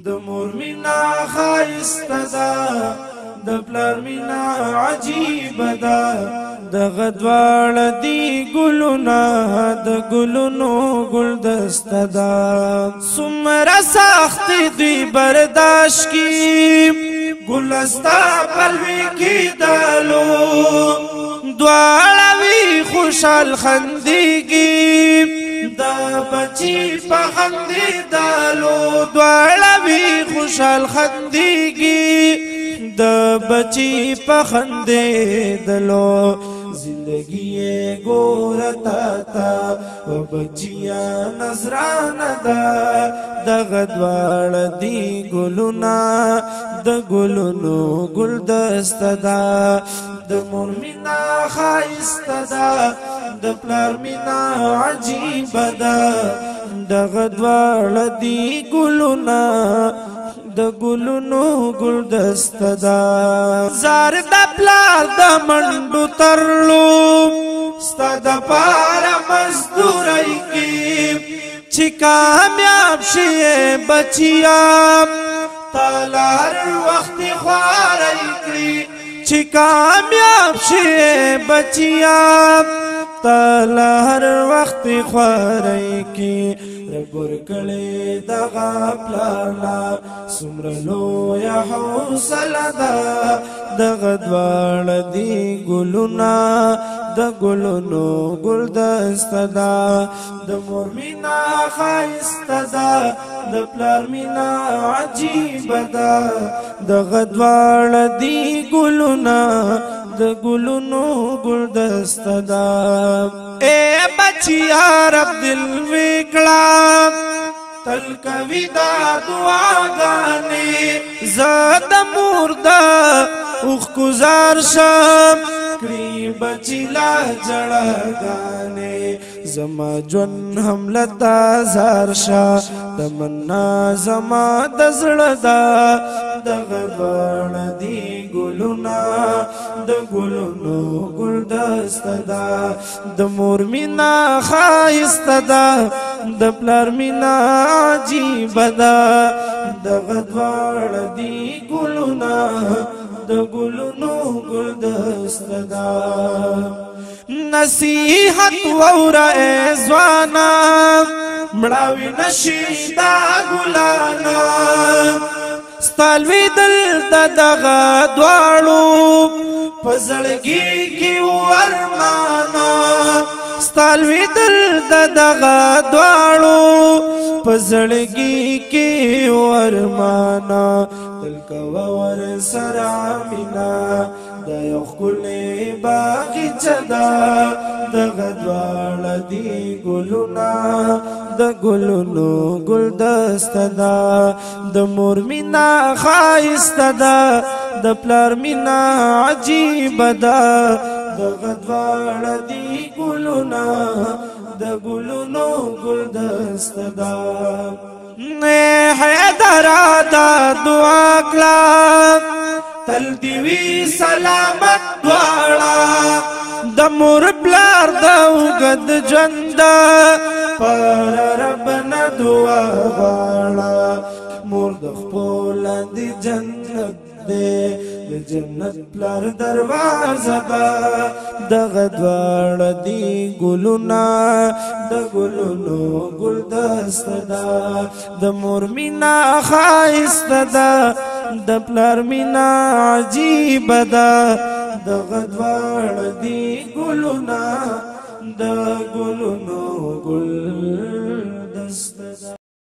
د مور مینا خایسته ده د پلار مینا عجیب ده دغه دواړه دي ګلونه د ګلونو ګلدسته ده څومره سخت دي برداشت کی ګلستا پلوي کیدلو دواړه وي خوشحال خندېږي د بچي په خندېدلو دواړه وي خوشحال خندېږي د بچی په خندېدلو زندگی ګوره تا و بچیا نظرانه ده دغه دواړه دي ګلونه د ګلونو ګلدسته ده د مور مینا ښایسته ده د پلار مینا عجیبه ده دغه دواړه دي ګلونه د ګلونو ګلدسته ده زار د پلار د منډو ترلو ستا د پاره مزدورۍ کې چې کامیاب شې بچیا تاله هر وخت خوارۍ کړي چې کامیاب شې بچیا تاله هر وخت خوارۍ کې رب ورکړې دغه پلانا څومره لویه حوصله ده دغه دواړه دي ګلونه د ګلونو ګلدسته ده د مور مینا ښایسته ده د پلار مینا عجیبه ده دغه دواړه دي ګلونه د ګلونو ګلدسته ده اے بچیا رب دل وکړه تل کوي دا دعاګانې زه د مور د اوښ ګزار شم کړي بچی لا جړاګانې زما ژوند هم لتا زار شه تمنا زما د زړه ده دغه دواړه دي ګلونه د ګلونو ګلدسته ده د مور مینا ښایسته ده د پلار مینا عجیبه ده دغه دواړه دي ګلونه د ګلونو ګلدسته ده نصیحت واوره ای ځوانا مړاوي نشي دا ګلانا ستا لوېدل د دغه دواړو په زړګي کې ورمانا ستا لوېدل د دغه دواړو په زړګي کې ورمانا تل کوه ورسره مینه د یو ښکلی باغچه ده دغه دواړه دي ګلونه د ګلونو ګلدسته ده د مور مینا ښایسته ده د پلار مینا عجیبه ده دغه دواړه دي ګلونه د ګلونو ګلدسته ده حیدرا دا دعا کړه تل دی وی سلامت دواړه د مور پلار د اوږد ژوند پر رب نه دعا غواړه مور د خپل د جنت دی د جنت پلار دروازه ده دغه دواړه دي ګلونه د ګلونو ګلدسته ده د مور مینا ښایسته ده د پلار مینا عجیبه ده دغه دواړه دي ګلونه د ګلونو ګل